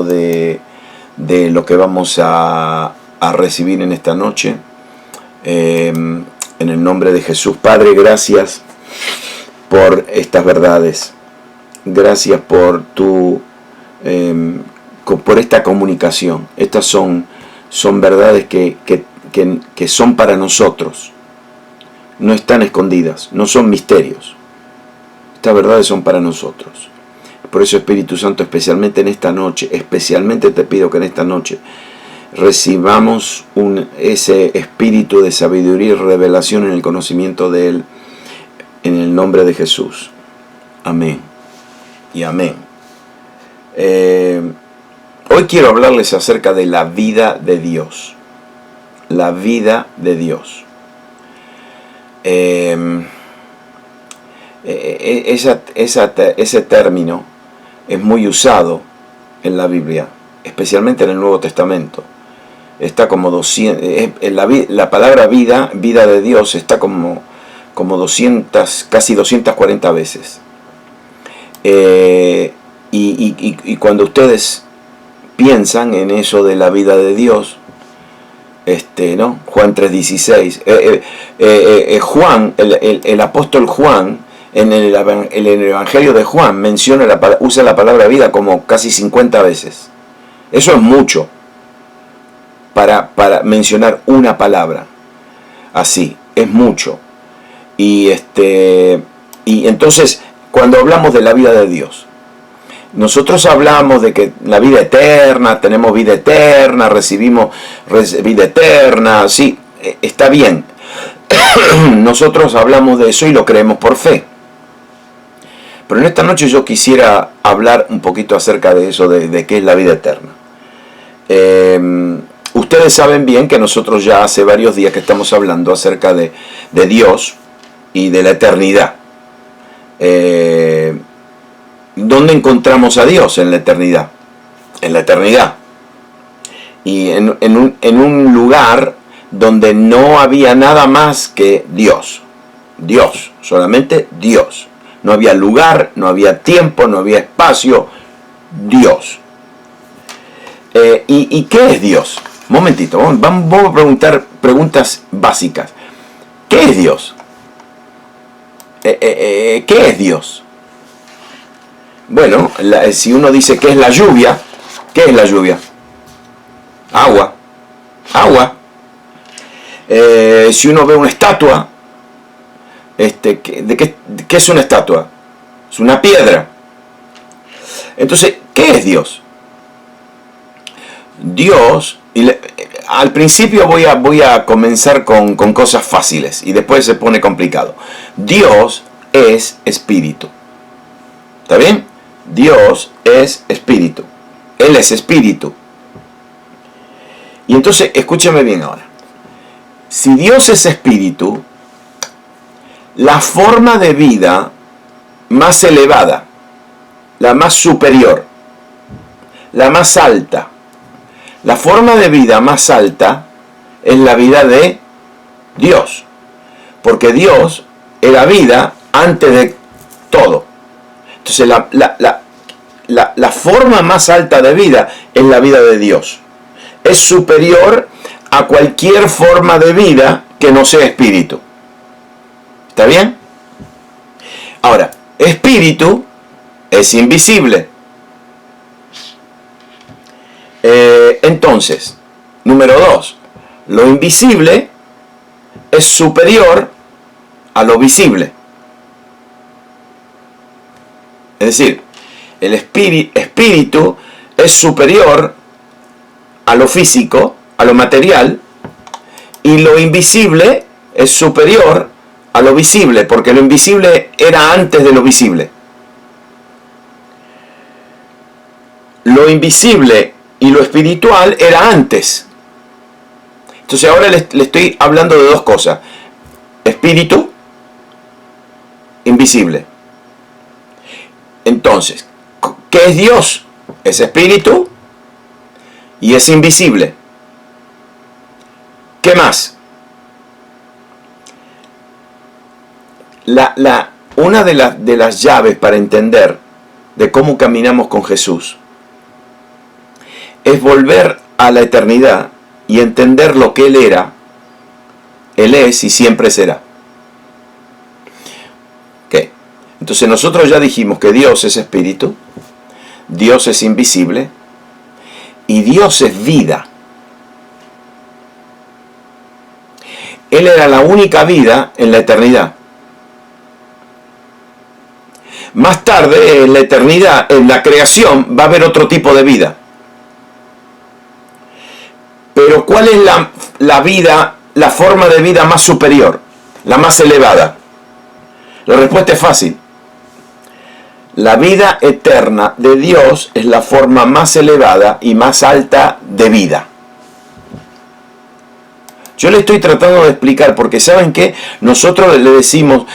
de lo que vamos a recibir en esta noche. En el nombre de Jesús. Padre, gracias por estas verdades. Gracias por por esta comunicación. Estas son verdades que son para nosotros. No están escondidas, no son misterios. Estas verdades son para nosotros. Por eso, Espíritu Santo, especialmente en esta noche, especialmente te pido que en esta noche recibamos ese espíritu de sabiduría y revelación en el conocimiento de Él, en el nombre de Jesús. Amén y amén. Hoy quiero hablarles acerca de la vida de Dios. La vida de Dios. Ese término es muy usado en la Biblia, especialmente en el Nuevo Testamento. Está como 200, la palabra vida de Dios está como 200, casi 240 veces. Y cuando ustedes piensan en eso de la vida de Dios, ¿no? Juan 3:16, Juan, el apóstol Juan, en el Evangelio de Juan usa la palabra vida como casi 50 veces. Eso es mucho para mencionar una palabra así, es mucho. Y entonces, cuando hablamos de la vida de Dios, nosotros hablamos de que la vida eterna, tenemos vida eterna, recibimos vida eterna, sí, está bien. Nosotros hablamos de eso y lo creemos por fe. Pero en esta noche yo quisiera hablar un poquito acerca de eso, de qué es la vida eterna. Ustedes saben bien que nosotros ya hace varios días que estamos hablando acerca de Dios y de la eternidad. ¿Dónde encontramos a Dios en la eternidad? En la eternidad. Y en un lugar donde no había nada más que Dios. Dios, solamente Dios. No había lugar, no había tiempo, no había espacio. Dios. ¿Y qué es Dios? Un momentito, vamos a preguntar preguntas básicas. ¿Qué es Dios? ¿Qué es Dios? Bueno, si uno dice ¿qué es la lluvia? ¿Qué es la lluvia? Agua. Agua. Si uno ve una estatua, ¿qué es una estatua? Es una piedra. Entonces, ¿qué es Dios? Dios, al principio voy a comenzar con cosas fáciles y después se pone complicado. Dios es espíritu. ¿Está bien? Dios es espíritu. Él es espíritu. Y entonces, escúchame bien ahora. Si Dios es espíritu, la forma de vida más elevada, la más superior, la más alta, la forma de vida más alta es la vida de Dios. Porque Dios era vida antes de todo. Entonces la forma más alta de vida es la vida de Dios. Es superior a cualquier forma de vida que no sea espíritu. ¿Está bien? Ahora, espíritu es invisible. Entonces, número 2, lo invisible es superior a lo visible. Es decir, el espíritu es superior a lo físico, a lo material, y lo invisible es superior a lo visible, porque lo invisible era antes de lo visible. Lo invisible y lo espiritual era antes. Entonces ahora le estoy hablando de dos cosas: espíritu, invisible. Entonces, ¿qué es Dios? Es espíritu y es invisible. ¿Qué más? Una de las llaves para entender de cómo caminamos con Jesús es volver a la eternidad y entender lo que Él era, Él es y siempre será. ¿Qué? Entonces nosotros ya dijimos que Dios es espíritu, Dios es invisible y Dios es vida. Él era la única vida en la eternidad. Más tarde, en la eternidad, en la creación, va a haber otro tipo de vida. Pero ¿cuál es la vida, la forma de vida más superior, la más elevada? La respuesta es fácil. La vida eterna de Dios es la forma más elevada y más alta de vida. Yo le estoy tratando de explicar, porque ¿saben qué? Nosotros decimos,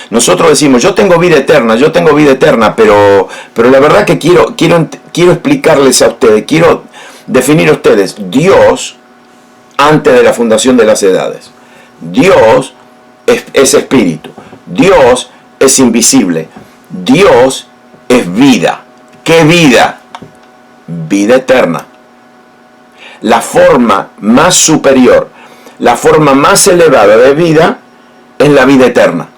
yo tengo vida eterna, pero la verdad que quiero explicarles a ustedes, quiero definir a ustedes, Dios, antes de la fundación de las edades, Dios es espíritu, Dios es invisible, Dios es vida. ¿Qué vida? Vida eterna. La forma más superior, la forma más elevada de vida es la vida eterna.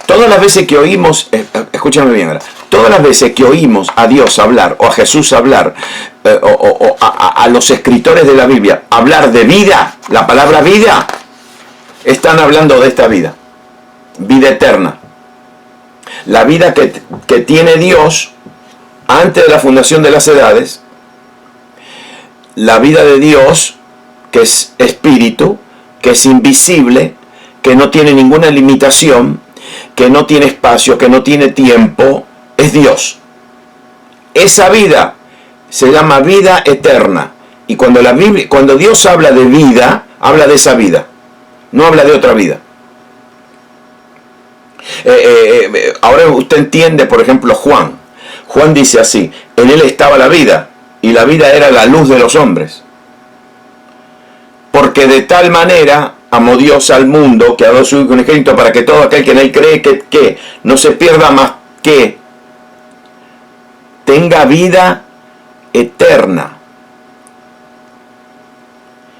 Todas las veces que oímos, escúchame bien ahora, todas las veces que oímos a Dios hablar, o a Jesús hablar, o a los escritores de la Biblia hablar de vida, la palabra vida, están hablando de esta vida, vida eterna. La vida que tiene Dios antes de la fundación de las edades, la vida de Dios, que es espíritu, que es invisible, que no tiene ninguna limitación, que no tiene espacio, que no tiene tiempo, es Dios. Esa vida se llama vida eterna. Y cuando Dios habla de vida, habla de esa vida, no habla de otra vida. Ahora usted entiende, por ejemplo, Juan. Juan dice así: en él estaba la vida, y la vida era la luz de los hombres. Porque de tal manera amó Dios al mundo, que ha dado su Hijo unigénito, para que todo aquel que en él cree, que no se pierda, más que tenga vida eterna.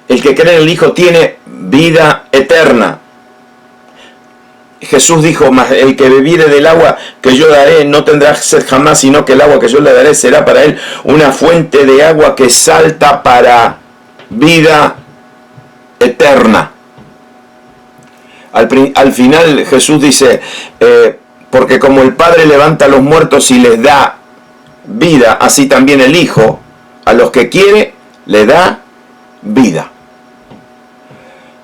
El que cree en el Hijo tiene vida eterna. Jesús dijo: mas el que bebiere del agua que yo daré no tendrá sed jamás, sino que el agua que yo le daré será para él una fuente de agua que salta para vida eterna. Al final Jesús dice, porque como el Padre levanta a los muertos y les da vida, así también el Hijo a los que quiere le da vida.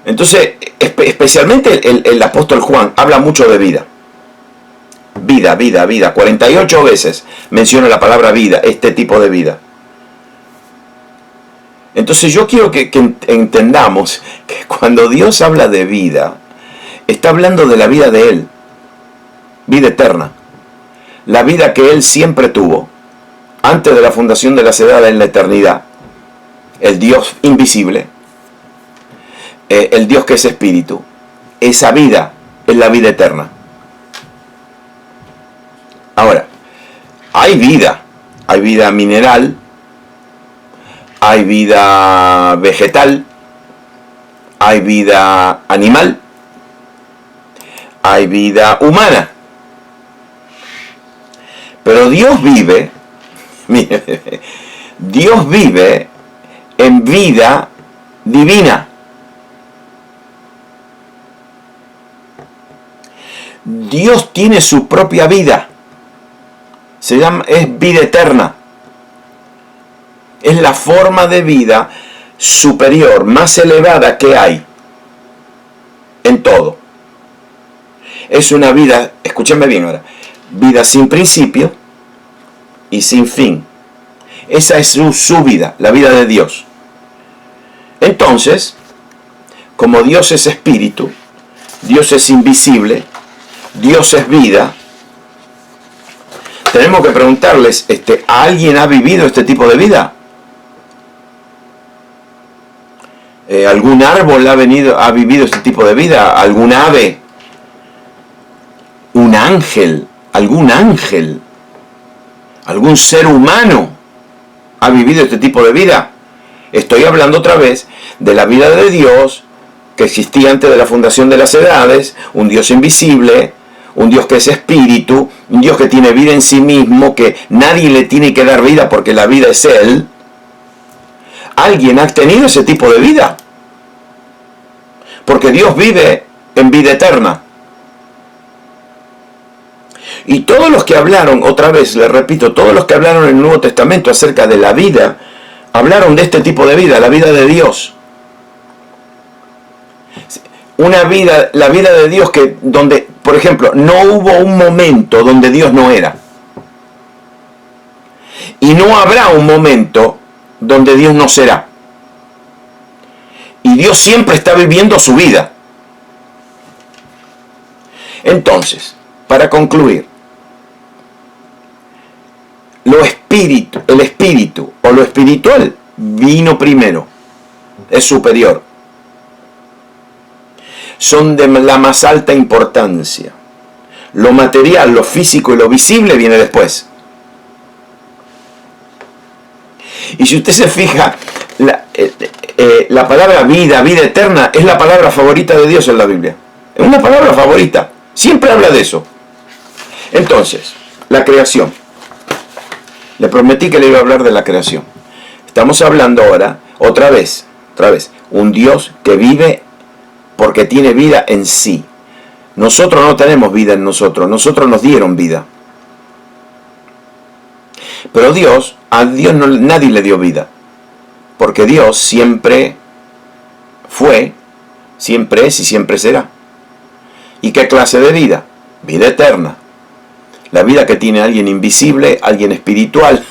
Entonces, especialmente el apóstol Juan habla mucho de vida. Vida, vida, vida. 48 veces menciona la palabra vida, este tipo de vida. Entonces yo quiero que entendamos que cuando Dios habla de vida, está hablando de la vida de Él. Vida eterna. La vida que Él siempre tuvo, antes de la fundación de las edades, en la eternidad. El Dios invisible. El Dios que es espíritu. Esa vida es la vida eterna. Ahora, hay vida mineral, hay vida vegetal, hay vida animal, hay vida humana. Pero Dios vive, Dios vive en vida divina. Dios tiene su propia vida. Es vida eterna. Es la forma de vida superior, más elevada que hay en todo. Es una vida, escúchame bien ahora, vida sin principio y sin fin. Esa es su vida, la vida de Dios. Entonces, como Dios es espíritu, Dios es invisible, Dios es vida, tenemos que preguntarles, ¿alguien ha vivido este tipo de vida? ¿Algún árbol ha vivido este tipo de vida? ¿Algún ave? ¿Un ángel? ¿Algún ángel? ¿Algún ser humano ha vivido este tipo de vida? Estoy hablando otra vez de la vida de Dios que existía antes de la fundación de las edades, un Dios invisible, un Dios que es espíritu, un Dios que tiene vida en sí mismo, que nadie le tiene que dar vida porque la vida es Él. ¿Alguien ha tenido ese tipo de vida? Porque Dios vive en vida eterna. Y todos los que hablaron, otra vez le repito, todos los que hablaron en el Nuevo Testamento acerca de la vida, hablaron de este tipo de vida, la vida de Dios. Una vida, la vida de Dios que donde, por ejemplo, no hubo un momento donde Dios no era. Y no habrá un momento donde Dios no será. Y Dios siempre está viviendo su vida. Entonces, para concluir, el espíritu o lo espiritual vino primero, es superior. Son de la más alta importancia. Lo material, lo físico y lo visible viene después. Y si usted se fija, la palabra vida, vida eterna, es la palabra favorita de Dios en la Biblia. Es una palabra favorita. Siempre habla de eso. Entonces, la creación. Le prometí que le iba a hablar de la creación. Estamos hablando ahora, otra vez, un Dios que vive porque tiene vida en sí. Nosotros no tenemos vida en nosotros nos dieron vida. Pero a Dios nadie le dio vida. Porque Dios siempre fue, siempre es y siempre será. ¿Y qué clase de vida? Vida eterna. La vida que tiene alguien invisible, alguien espiritual.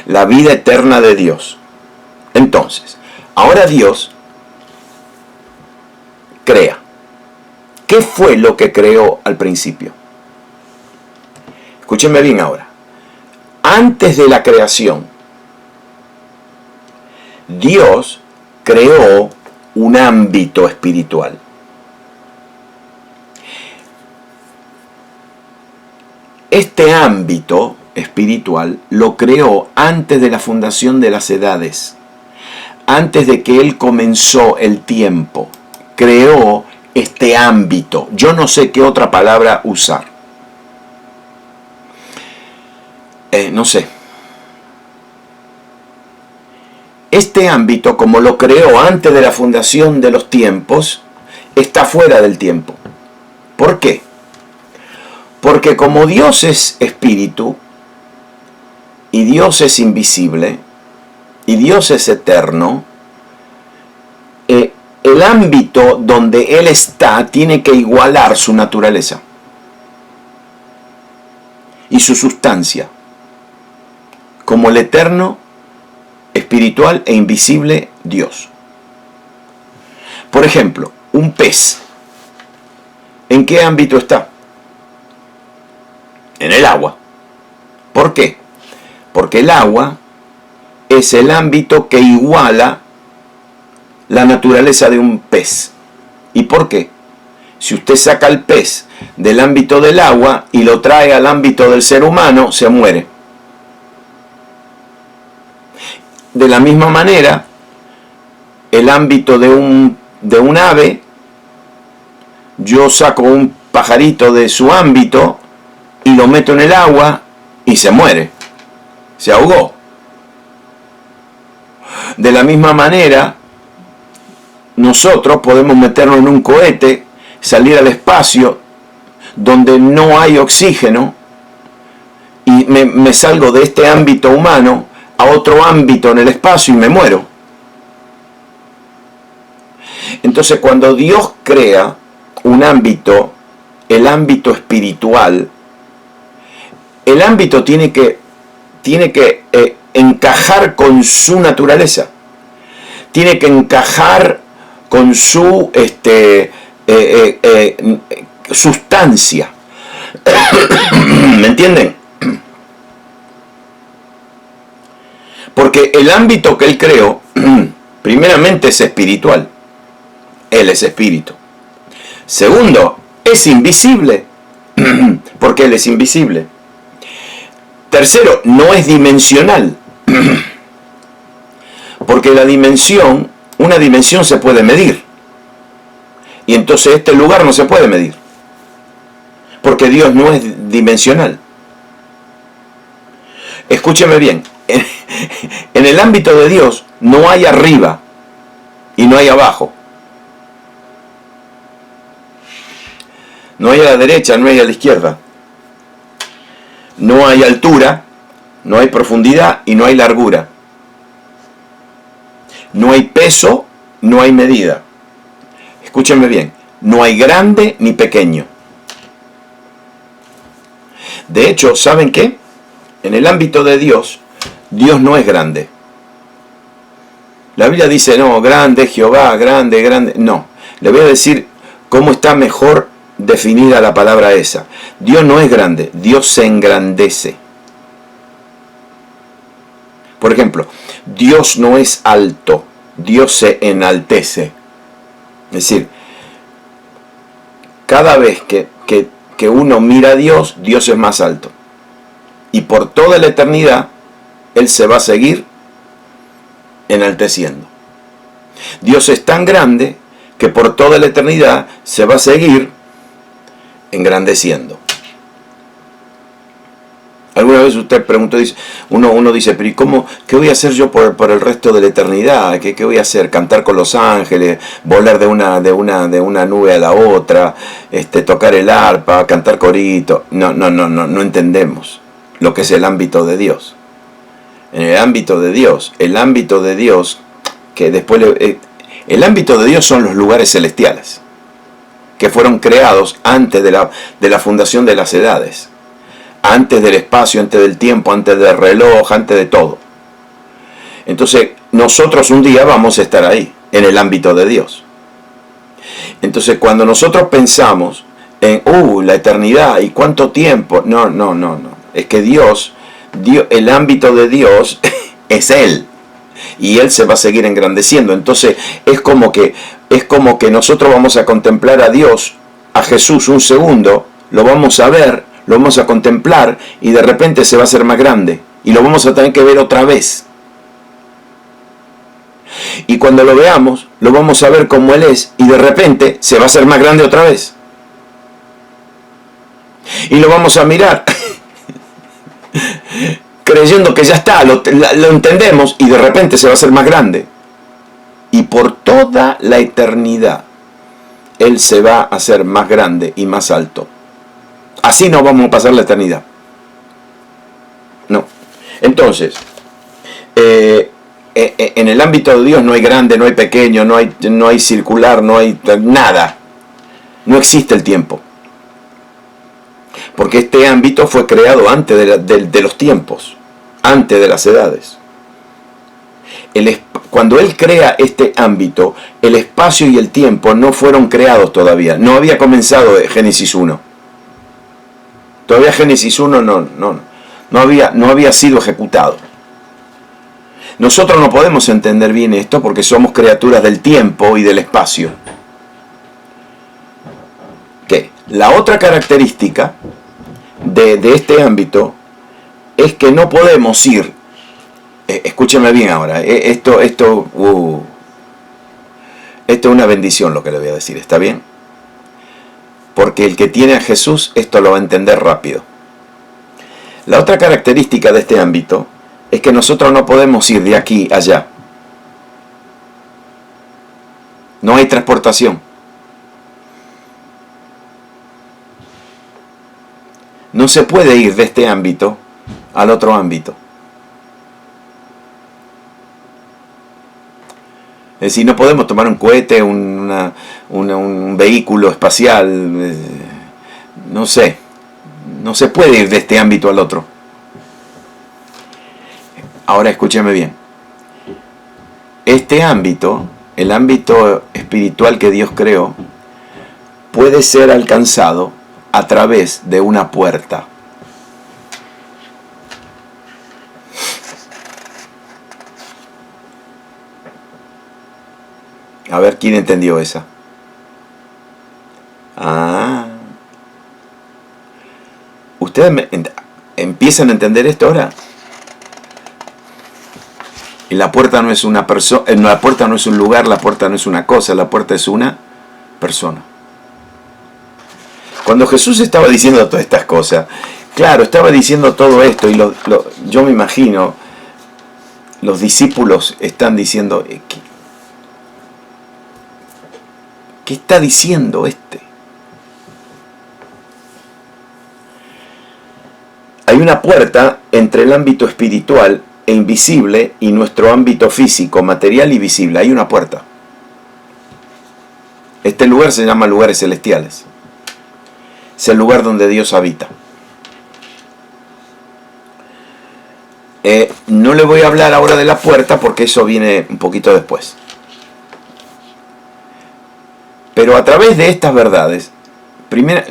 La vida eterna de Dios. Entonces, ahora Dios crea. ¿Qué fue lo que creó al principio? Escúchenme bien ahora. Antes de la creación, Dios creó un ámbito espiritual. Este ámbito espiritual lo creó antes de la fundación de las edades, antes de que Él comenzó el tiempo. Creó este ámbito. Yo no sé qué otra palabra usar. No sé. Este ámbito, como lo creó antes de la fundación de los tiempos, está fuera del tiempo. ¿Por qué? Porque como Dios es espíritu, y Dios es invisible, y Dios es eterno, el ámbito donde Él está tiene que igualar su naturaleza y su sustancia, como el eterno, espiritual e invisible Dios. Por ejemplo, un pez, ¿en qué ámbito está? En el agua. ¿Por qué? Porque el agua es el ámbito que iguala la naturaleza de un pez. ¿Y por qué? Si usted saca el pez del ámbito del agua y lo trae al ámbito del ser humano, se muere. De la misma manera, el ámbito de un ave, yo saco un pajarito de su ámbito y lo meto en el agua y se muere, se ahogó. De la misma manera, nosotros podemos meternos en un cohete, salir al espacio donde no hay oxígeno y me salgo de este ámbito humano a otro ámbito en el espacio y me muero. Entonces, cuando Dios crea un ámbito, el ámbito espiritual, el ámbito tiene que encajar con su naturaleza, tiene que encajar con su sustancia. ¿Me entienden? Porque el ámbito que Él creó, primeramente es espiritual. Él es espíritu. Segundo, es invisible, porque Él es invisible. Tercero, no es dimensional. Porque una dimensión se puede medir. Y entonces este lugar no se puede medir. Porque Dios no es dimensional. Escúcheme bien. En el ámbito de Dios no hay arriba y no hay abajo. No hay a la derecha, no hay a la izquierda. No hay altura, no hay profundidad y no hay largura. No hay peso, no hay medida. Escúchenme bien, no hay grande ni pequeño. De hecho, ¿saben qué? En el ámbito de Dios, Dios no es grande. La Biblia dice, no, grande Jehová, grande, grande. No, le voy a decir cómo está mejor definida la palabra esa. Dios no es grande, Dios se engrandece. Por ejemplo, Dios no es alto, Dios se enaltece. Es decir, cada vez que uno mira a Dios, Dios es más alto. Y por toda la eternidad, Él se va a seguir enalteciendo. Dios es tan grande que por toda la eternidad se va a seguir engrandeciendo. Alguna vez usted preguntó, uno dice, pero ¿y cómo? ¿Qué voy a hacer yo por el resto de la eternidad? ¿Qué voy a hacer? ¿Cantar con los ángeles? ¿Volar de una nube a la otra? ¿Tocar el arpa? ¿Cantar corito? No entendemos lo que es el ámbito de Dios. En el ámbito de Dios, que después el ámbito de Dios son los lugares celestiales, que fueron creados antes de la fundación de las edades. Antes del espacio, antes del tiempo, antes del reloj, antes de todo. Entonces, nosotros un día vamos a estar ahí, en el ámbito de Dios. Entonces, cuando nosotros pensamos en, la eternidad y cuánto tiempo, no. Es que Dios, el ámbito de Dios es Él. Y Él se va a seguir engrandeciendo. Entonces, es como que nosotros vamos a contemplar a Dios, a Jesús un segundo, lo vamos a ver, lo vamos a contemplar y de repente se va a hacer más grande y lo vamos a tener que ver otra vez. Y cuando lo veamos, lo vamos a ver como Él es y de repente se va a hacer más grande otra vez. Y lo vamos a mirar creyendo que ya está, lo entendemos y de repente se va a hacer más grande. Y por toda la eternidad Él se va a hacer más grande y más alto. Así no vamos a pasar la eternidad. No. Entonces, en el ámbito de Dios no hay grande, no hay pequeño, no hay circular, no hay nada. No existe el tiempo. Porque este ámbito fue creado antes de los tiempos, antes de las edades. Cuando Él crea este ámbito, el espacio y el tiempo no fueron creados todavía. No había comenzado Génesis 1. Todavía Génesis 1 no había sido ejecutado. Nosotros no podemos entender bien esto porque somos criaturas del tiempo y del espacio. ¿Qué? La otra característica de este ámbito es que no podemos ir. Escúcheme bien ahora. Esto es una bendición lo que le voy a decir. ¿Está bien? Porque el que tiene a Jesús, esto lo va a entender rápido. La otra característica de este ámbito es que nosotros no podemos ir de aquí a allá. No hay transportación. No se puede ir de este ámbito al otro ámbito. Es decir, no podemos tomar un cohete, un vehículo espacial, no sé. No se puede ir de este ámbito al otro. Ahora escúcheme bien. Este ámbito, el ámbito espiritual que Dios creó, puede ser alcanzado a través de una puerta. A ver, ¿quién entendió esa? ¿Ustedes empiezan a entender esto ahora? Y la puerta no es una persona, la puerta no es un lugar, la puerta no es una cosa, la puerta es una persona. Cuando Jesús estaba diciendo todas estas cosas, claro, estaba diciendo todo esto y yo me imagino, los discípulos están diciendo, ¿qué está diciendo este? Hay una puerta entre el ámbito espiritual e invisible y nuestro ámbito físico, material y visible. Hay una puerta. Este lugar se llama lugares celestiales. Es el lugar donde Dios habita. No le voy a hablar ahora de la puerta porque eso viene un poquito después. Pero a través de estas verdades, primero,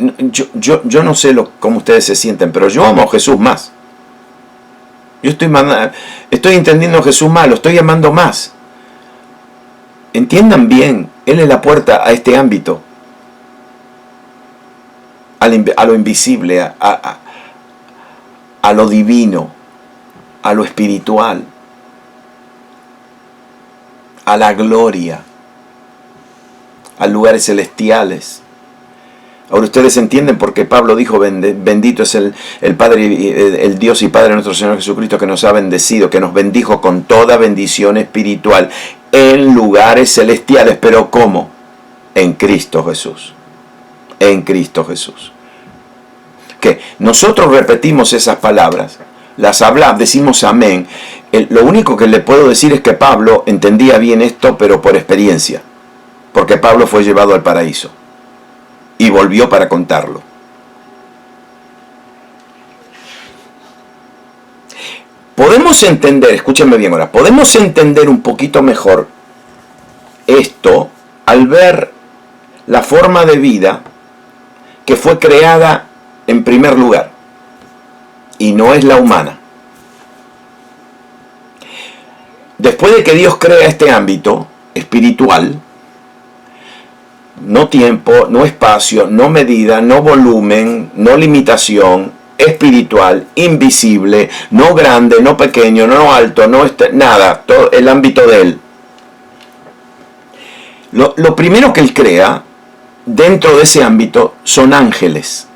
yo no sé cómo ustedes se sienten, pero yo amo a Jesús más. Yo estoy entendiendo a Jesús más, lo estoy amando más. Entiendan bien, Él es la puerta a este ámbito, a lo invisible, a lo divino, a lo espiritual, a la gloria, a lugares celestiales. Ahora ustedes entienden por qué Pablo dijo, bendito es el Padre, el Dios y Padre de nuestro Señor Jesucristo, que nos ha bendecido, que nos bendijo con toda bendición espiritual en lugares celestiales. ¿Pero cómo? En Cristo Jesús. En Cristo Jesús. Que nosotros repetimos esas palabras, las hablamos, decimos amén. Lo único que le puedo decir es que Pablo entendía bien esto, pero por experiencia. Porque Pablo fue llevado al paraíso y volvió para contarlo. Podemos entender, escúchenme bien ahora, podemos entender un poquito mejor esto al ver la forma de vida que fue creada en primer lugar, y no es la humana. Después de que Dios crea este ámbito espiritual, no tiempo, no espacio, no medida, no volumen, no limitación, espiritual, invisible, no grande, no pequeño, no alto, no nada, todo el ámbito de Él. Lo primero que Él crea dentro de ese ámbito son ángeles.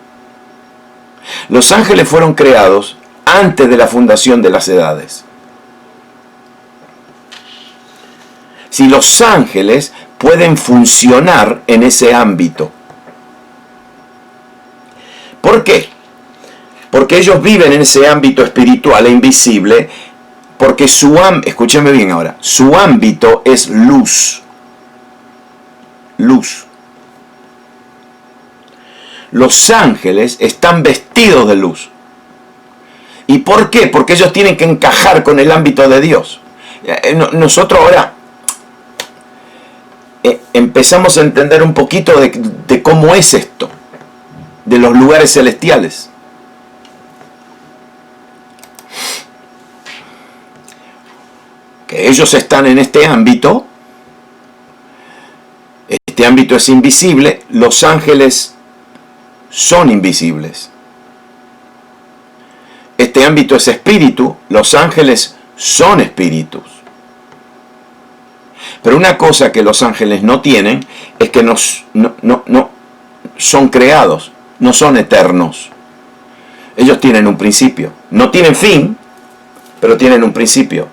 Los ángeles fueron creados antes de la fundación de las edades. Si los ángeles pueden funcionar en ese ámbito. ¿Por qué? Porque ellos viven en ese ámbito espiritual e invisible, porque escúchenme bien ahora, su ámbito es luz. Luz. Los ángeles están vestidos de luz. ¿Y por qué? Porque ellos tienen que encajar con el ámbito de Dios. Nosotros ahora empezamos a entender un poquito de cómo es esto, de los lugares celestiales. Que ellos están en este ámbito es invisible, los ángeles son invisibles. Este ámbito es espíritu, los ángeles son espíritus. Pero una cosa que los ángeles no tienen es que no son creados, no son eternos. Ellos tienen un principio. No tienen fin, pero tienen un principio.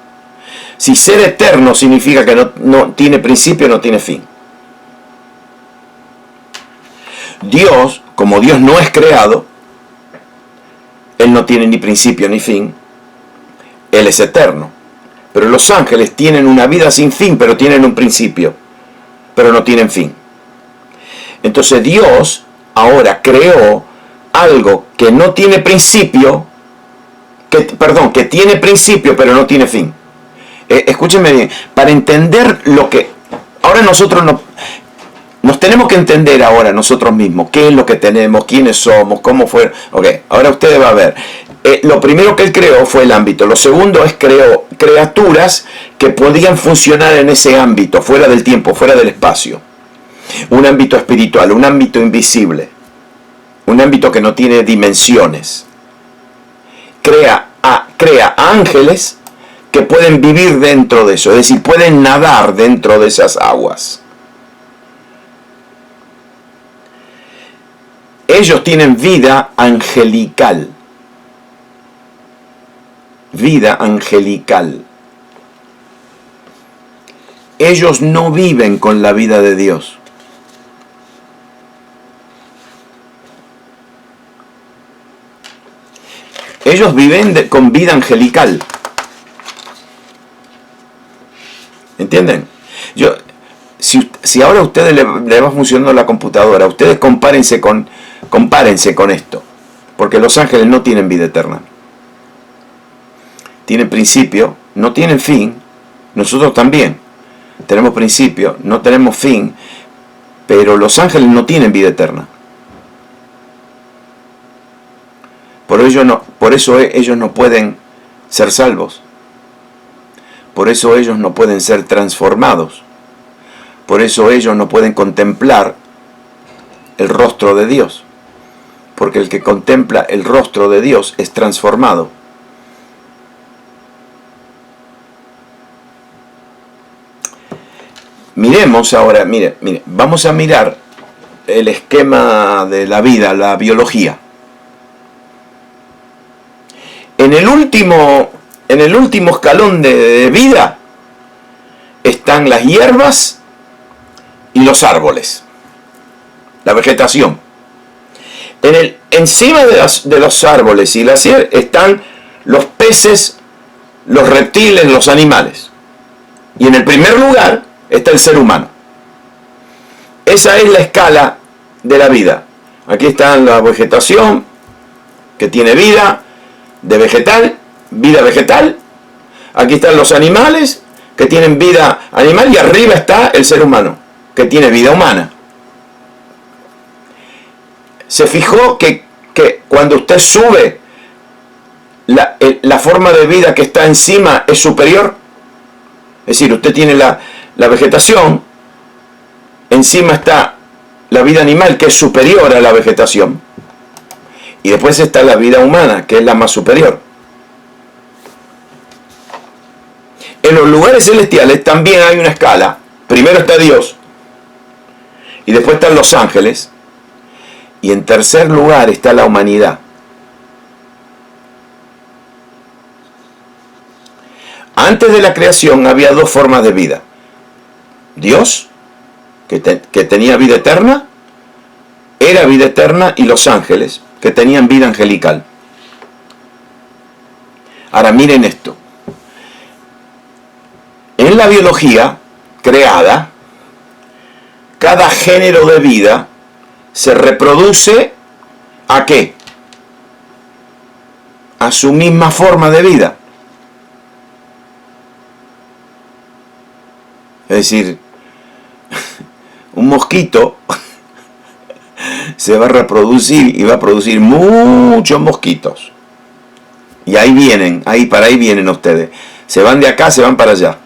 Si ser eterno significa que no tiene principio, no tiene fin. Dios, como Dios no es creado, Él no tiene ni principio ni fin. Él es eterno. Pero los ángeles tienen una vida sin fin, pero tienen un principio, pero no tienen fin. Entonces Dios ahora creó algo que no tiene principio, que tiene principio, pero no tiene fin. Escúchenme bien, para entender lo que... Ahora nosotros nos tenemos que entender ahora nosotros mismos, qué es lo que tenemos, quiénes somos, cómo fue... Ok, ahora ustedes van a ver. Lo primero que Él creó fue el ámbito. Lo segundo es creó criaturas que podían funcionar en ese ámbito, fuera del tiempo, fuera del espacio. Un ámbito espiritual, un ámbito invisible, un ámbito que no tiene dimensiones. Crea ángeles que pueden vivir dentro de eso, es decir, pueden nadar dentro de esas aguas. Ellos tienen vida angelical. Vida angelical. Ellos no viven con la vida de Dios. Ellos viven con vida angelical. ¿Entienden? Si ahora a ustedes le va funcionando la computadora, ustedes compárense con esto. Porque los ángeles no tienen vida eterna. Tienen principio, no tienen fin. Nosotros también tenemos principio, no tenemos fin. Pero los ángeles no tienen vida eterna. Por eso ellos no pueden ser salvos. Por eso ellos no pueden ser transformados. Por eso ellos no pueden contemplar el rostro de Dios. Porque el que contempla el rostro de Dios es transformado. Miremos ahora, mire, vamos a mirar el esquema de la vida, la biología. En el último escalón de vida están las hierbas y los árboles, la vegetación. Encima de los árboles y las hierbas están los peces, los reptiles, los animales. Y en el primer lugar está el ser humano. Esa es la escala de la vida. Aquí está la vegetación, que tiene vida vegetal. Aquí están los animales, que tienen vida animal, y arriba está el ser humano, que tiene vida humana. ¿Se fijó que cuando usted sube, la forma de vida que está encima es superior? Es decir, usted tiene la vegetación, encima está la vida animal, que es superior a la vegetación, y después está la vida humana, que es la más superior. En los lugares celestiales también hay una escala. Primero está Dios, y después están los ángeles, y en tercer lugar está la humanidad. Antes de la creación había dos formas de vida. Dios, que tenía vida eterna, era vida eterna, y los ángeles, que tenían vida angelical. Ahora miren esto. En la biología creada, cada género de vida se reproduce ¿a qué? A su misma forma de vida. Es decir, un mosquito se va a reproducir y va a producir muchos mosquitos. Y ahí vienen ustedes. Se van de acá, se van para allá.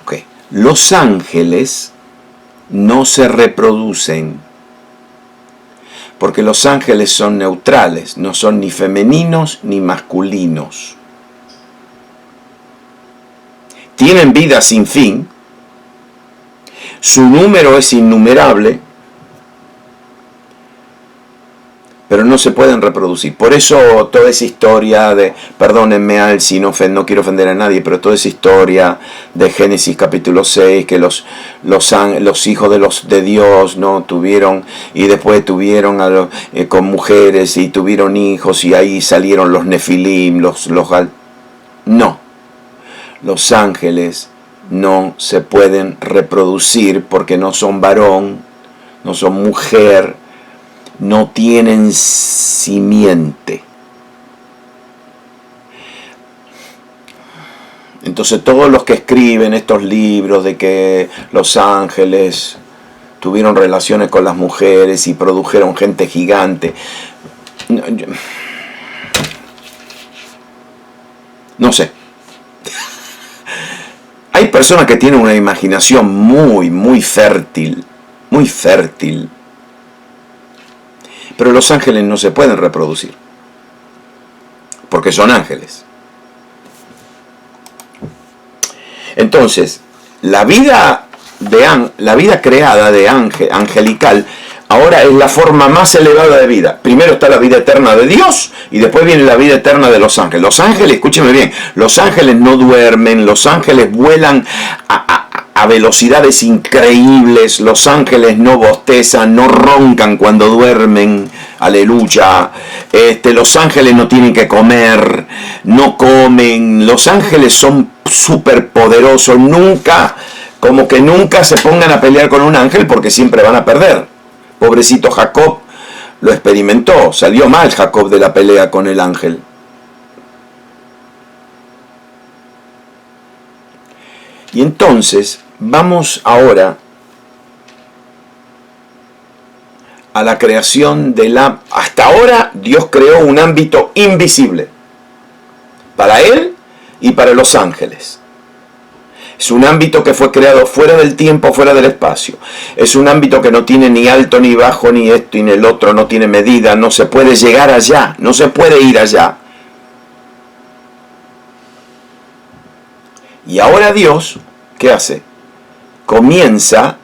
Okay. Los ángeles no se reproducen, porque los ángeles son neutrales, no son ni femeninos ni masculinos. Tienen vida sin fin, su número es innumerable, pero no se pueden reproducir. Por eso toda esa historia de, perdónenme si no quiero ofender a nadie, pero toda esa historia de Génesis capítulo 6, que los hijos de Dios no tuvieron, y después tuvieron con mujeres y tuvieron hijos, y ahí salieron los Nefilim, no. Los ángeles no se pueden reproducir porque no son varón, no son mujer, no tienen simiente. Entonces todos los que escriben estos libros de que los ángeles tuvieron relaciones con las mujeres y produjeron gente gigante, no sé. Hay personas que tienen una imaginación muy fértil, pero los ángeles no se pueden reproducir. porque son ángeles. Entonces, la vida creada de angelical, ahora es la forma más elevada de vida. Primero está la vida eterna de Dios y después viene la vida eterna de los ángeles. Los ángeles, escúcheme bien, los ángeles no duermen, los ángeles vuelan a velocidades increíbles, los ángeles no bostezan, no roncan cuando duermen, aleluya. Los ángeles no tienen que comer, no comen, los ángeles son superpoderosos, nunca se pongan a pelear con un ángel porque siempre van a perder. Pobrecito Jacob lo experimentó, salió mal Jacob de la pelea con el ángel. Y entonces vamos ahora a la creación de la... Hasta ahora Dios creó un ámbito invisible para Él y para los ángeles. Es un ámbito que fue creado fuera del tiempo, fuera del espacio. Es un ámbito que no tiene ni alto, ni bajo, ni esto, ni el otro, no tiene medida, no se puede llegar allá, no se puede ir allá. Y ahora Dios, ¿qué hace? Comienza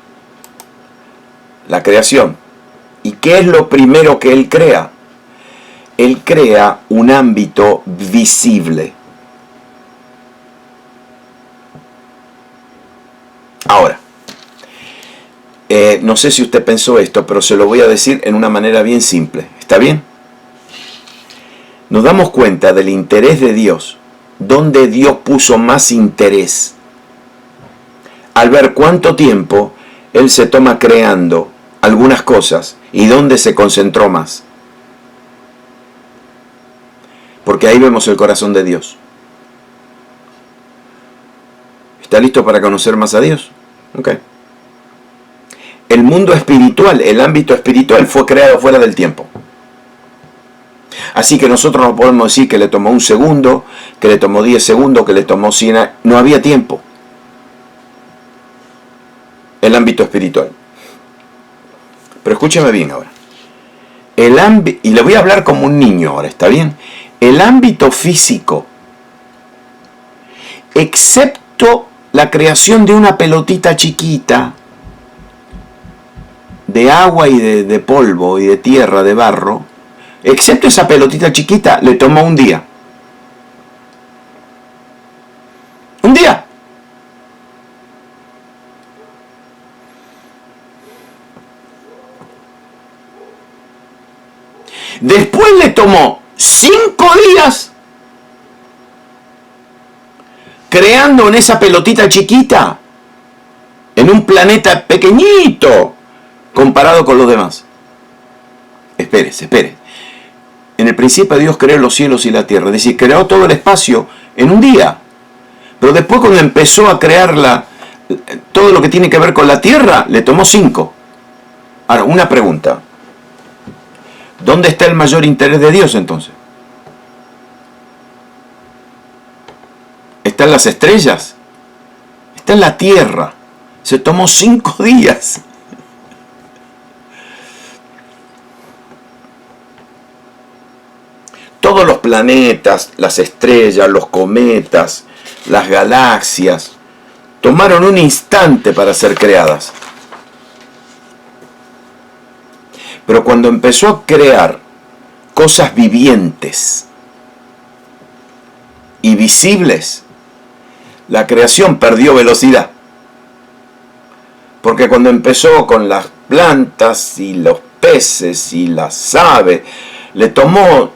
la creación. ¿Y qué es lo primero que Él crea? Él crea un ámbito visible. Ahora, no sé si usted pensó esto, pero se lo voy a decir en una manera bien simple. ¿Está bien? Nos damos cuenta del interés de Dios, donde Dios puso más interés, al ver cuánto tiempo Él se toma creando algunas cosas y dónde se concentró más. Porque ahí vemos el corazón de Dios. ¿Está listo para conocer más a Dios? Ok. El mundo espiritual, el ámbito espiritual fue creado fuera del tiempo. Así que nosotros no podemos decir que le tomó un segundo, que le tomó 10 segundos, que le tomó 100 años. No había tiempo. El ámbito espiritual. Pero escúcheme bien ahora. Y le voy a hablar como un niño ahora, ¿está bien? El ámbito físico, excepto la creación de una pelotita chiquita de agua y de polvo y de tierra, de barro, excepto esa pelotita chiquita, le tomó un día. Un día. Después le tomó 5 días creando en esa pelotita chiquita, en un planeta pequeñito comparado con los demás. Espere. En el principio Dios creó los cielos y la tierra, es decir, creó todo el espacio en un día. Pero después, cuando empezó a crear todo lo que tiene que ver con la tierra, le tomó 5. Ahora, una pregunta. ¿Dónde está el mayor interés de Dios entonces? ¿Está en las estrellas? Está en la tierra. Se tomó 5 días. Todos los planetas, las estrellas, los cometas, las galaxias, tomaron un instante para ser creadas. Pero cuando empezó a crear cosas vivientes y visibles, la creación perdió velocidad. Porque cuando empezó con las plantas y los peces y las aves, le tomó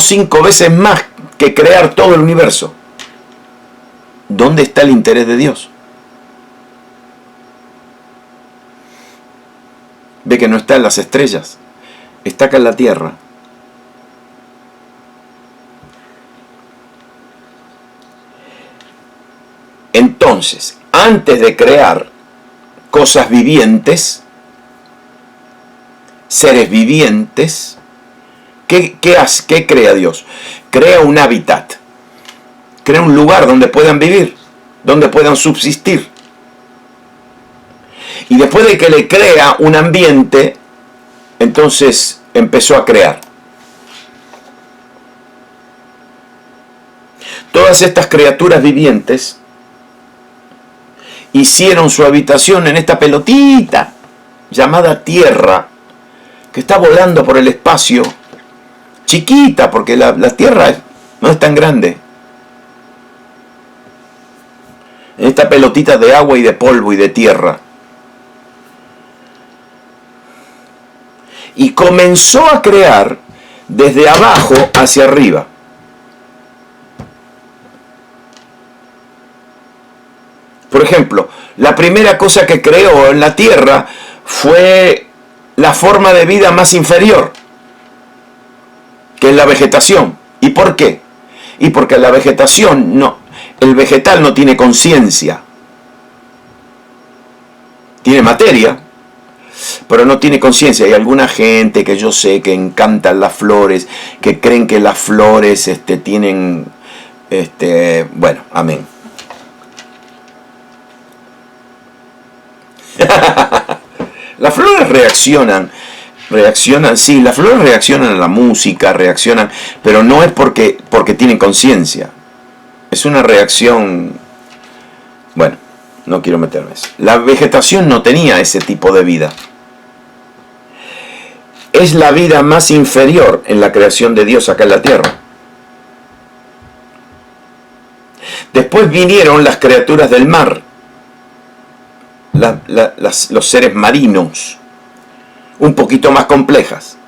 5 veces más que crear todo el universo. ¿Dónde está el interés de Dios? Ve que no está en las estrellas, está acá en la tierra. Entonces, antes de crear cosas vivientes, seres vivientes, ¿qué crea Dios? Crea un hábitat, crea un lugar donde puedan vivir, donde puedan subsistir. Y después de que le crea un ambiente, entonces empezó a crear. todas estas criaturas vivientes hicieron su habitación en esta pelotita llamada Tierra, que está volando por el espacio, chiquita, porque la Tierra no es tan grande. En esta pelotita de agua y de polvo y de tierra. Y comenzó a crear desde abajo hacia arriba. Por ejemplo, la primera cosa que creó en la tierra fue la forma de vida más inferior, que es la vegetación. ¿Y por qué? Y porque la vegetación el vegetal no tiene conciencia. Tiene materia, pero no tiene conciencia. Hay alguna gente que yo sé que encantan las flores, que creen que las flores tienen, bueno, amén. Las flores reaccionan, sí, las flores reaccionan a la música, reaccionan, pero no es porque tienen conciencia. Es una reacción, bueno, no quiero meterme en eso. La vegetación no tenía ese tipo de vida. Es la vida más inferior en la creación de Dios acá en la tierra. Después vinieron las criaturas del mar, los seres marinos, un poquito más complejas.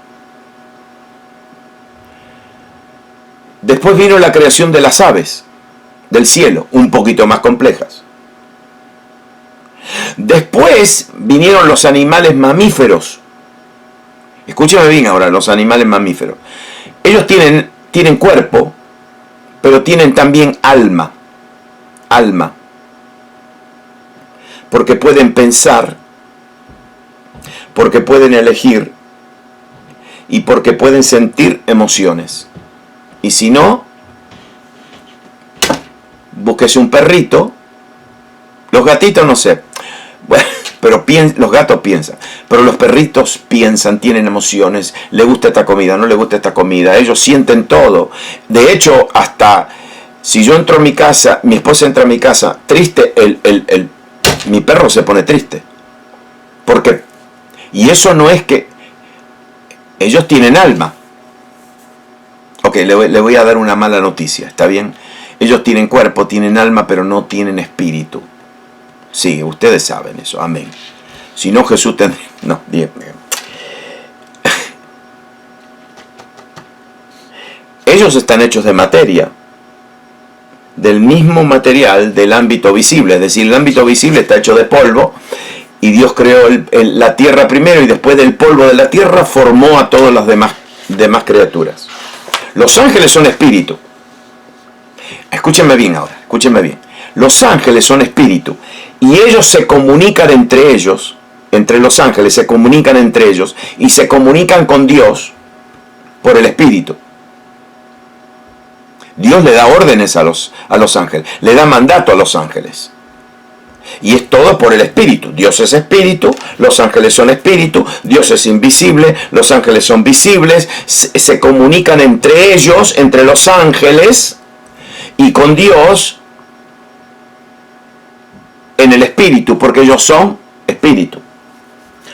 Después vino la creación de las aves del cielo, un poquito más complejas. Después vinieron los animales mamíferos. Escúchame bien ahora, los animales mamíferos. Ellos tienen cuerpo, pero tienen también alma. Alma. Porque pueden pensar, porque pueden elegir y porque pueden sentir emociones. Y si no, búsquese un perrito. Los gatitos no sé, bueno, pero los gatos piensan, pero los perritos piensan, tienen emociones, le gusta esta comida, no le gusta esta comida, ellos sienten todo. De hecho, hasta si yo entro a mi casa, mi esposa entra a mi casa triste, mi perro se pone triste. Porque, y eso no es que ellos tienen alma. Ok, le voy a dar una mala noticia, ¿está bien? Ellos tienen cuerpo, tienen alma, pero no tienen espíritu. Sí, ustedes saben eso, amén. Si no, Jesús tendría... No, bien. Ellos están hechos de materia, del mismo material del ámbito visible. Es decir, el ámbito visible está hecho de polvo, y Dios creó la tierra primero, y después del polvo de la tierra formó a todas las demás criaturas. Los ángeles son espíritu. Escúchenme bien ahora, escúchenme bien. Los ángeles son espíritu, y ellos se comunican entre ellos, entre los ángeles se comunican entre ellos, y se comunican con Dios por el espíritu. Dios le da órdenes a los ángeles, le da mandato a los ángeles. Y es todo por el espíritu. Dios es espíritu, los ángeles son espíritu, Dios es invisible, los ángeles son visibles, se comunican entre ellos, entre los ángeles, y con Dios en el espíritu, porque ellos son espíritu.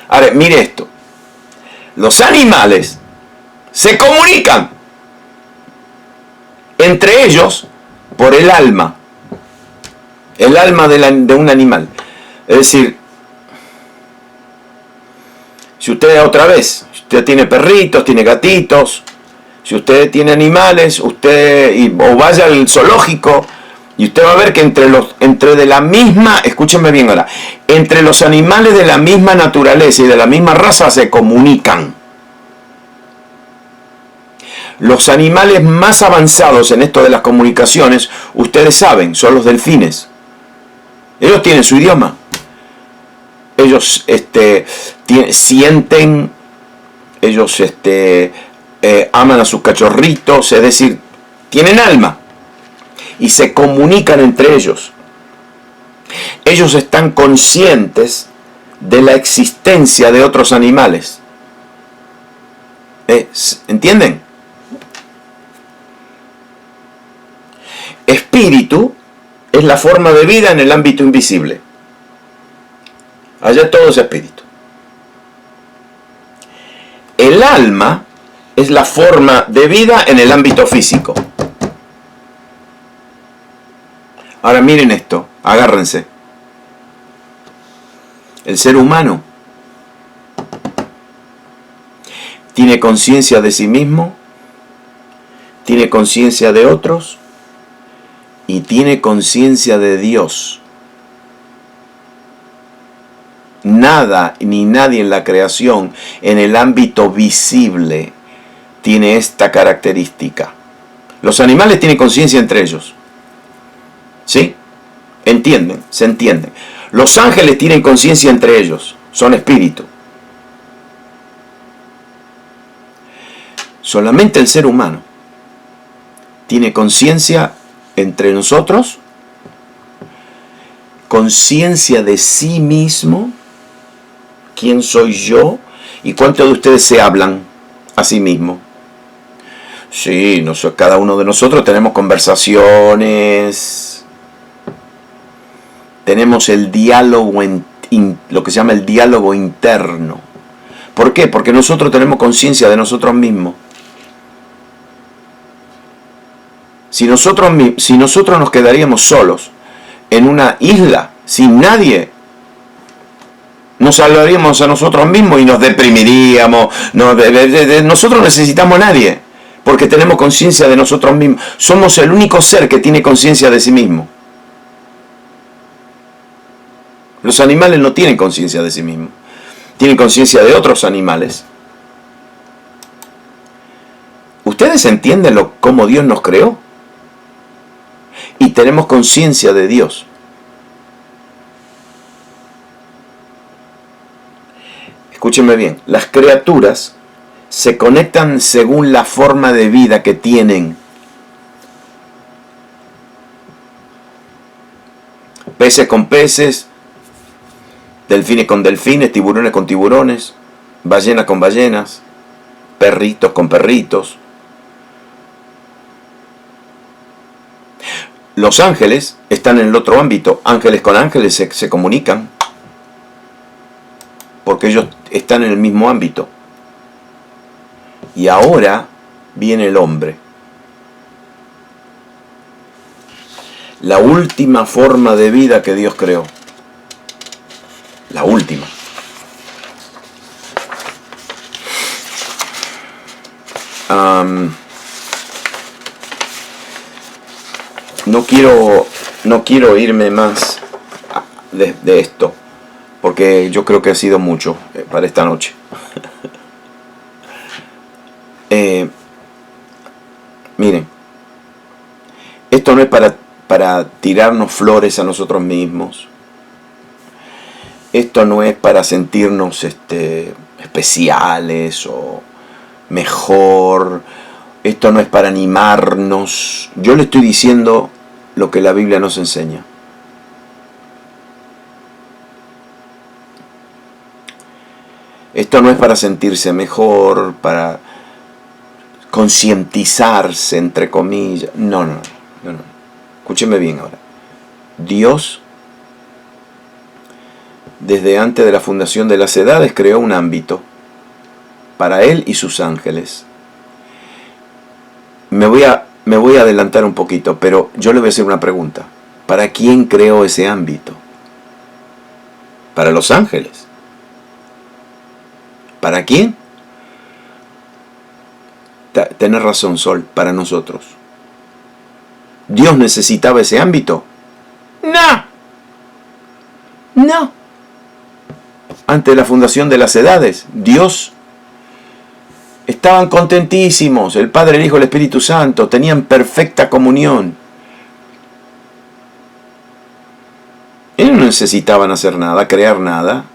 Ahora, mire esto. Los animales se comunican entre ellos por el alma. El alma de un animal. Es decir, si usted usted tiene perritos, tiene gatitos, si usted tiene animales, o vaya al zoológico, y usted va a ver que escúchenme bien ahora, entre los animales de la misma naturaleza y de la misma raza se comunican. Los animales más avanzados en esto de las comunicaciones, ustedes saben, son los delfines. Ellos tienen su idioma. Ellos sienten, ellos aman a sus cachorritos, es decir, tienen alma. Y se comunican entre ellos. Ellos están conscientes de la existencia de otros animales. ¿Entienden? espíritu es la forma de vida en el ámbito invisible. Allá todo es espíritu. El alma es la forma de vida en el ámbito físico. Ahora miren esto, agárrense. El ser humano tiene conciencia de sí mismo, tiene conciencia de otros y tiene conciencia de Dios. Nada ni nadie en la creación, en el ámbito visible, tiene esta característica. Los animales tienen conciencia entre ellos. ¿Sí? ¿Entienden? Se entienden. Los ángeles tienen conciencia entre ellos. Son espíritu. Solamente el ser humano tiene conciencia entre nosotros, conciencia de sí mismo. ¿Quién soy yo? ¿Y cuántos de ustedes se hablan a sí mismo? Sí, cada uno de nosotros tenemos conversaciones, tenemos el diálogo, lo que se llama el diálogo interno. ¿Por qué? Porque nosotros tenemos conciencia de nosotros mismos. Si nosotros nos quedaríamos solos en una isla, sin nadie, nos salvaríamos a nosotros mismos y nos deprimiríamos. Nosotros necesitamos a nadie, porque tenemos conciencia de nosotros mismos. Somos el único ser que tiene conciencia de sí mismo. Los animales no tienen conciencia de sí mismos. Tienen conciencia de otros animales. ¿Ustedes entienden cómo Dios nos creó? Y tenemos conciencia de Dios. Escúchenme bien, las criaturas se conectan según la forma de vida que tienen. Peces con peces, delfines con delfines, tiburones con tiburones, ballenas con ballenas, perritos con perritos. Los ángeles están en el otro ámbito. Ángeles con ángeles se comunican, porque ellos están en el mismo ámbito. Y ahora viene el hombre. La última forma de vida que Dios creó. La última. No quiero irme más de esto, porque yo creo que ha sido mucho para esta noche. Miren, esto no es para tirarnos flores a nosotros mismos. Esto no es para sentirnos especiales o mejor. Esto no es para animarnos. Yo le estoy diciendo lo que la Biblia nos enseña. Esto no es para sentirse mejor, para concientizarse, entre comillas. No. Escúcheme bien ahora. Dios, desde antes de la fundación de las edades, creó un ámbito para Él y sus ángeles. Me voy a adelantar un poquito, pero yo le voy a hacer una pregunta. ¿Para quién creó ese ámbito? ¿Para los ángeles? ¿Para quién? Tenés razón, Sol, para nosotros. ¿Dios necesitaba ese ámbito? No. Antes de la fundación de las edades, Dios estaban contentísimos. El Padre, el Hijo y el Espíritu Santo tenían perfecta comunión. Ellos no necesitaban hacer nada, crear nada.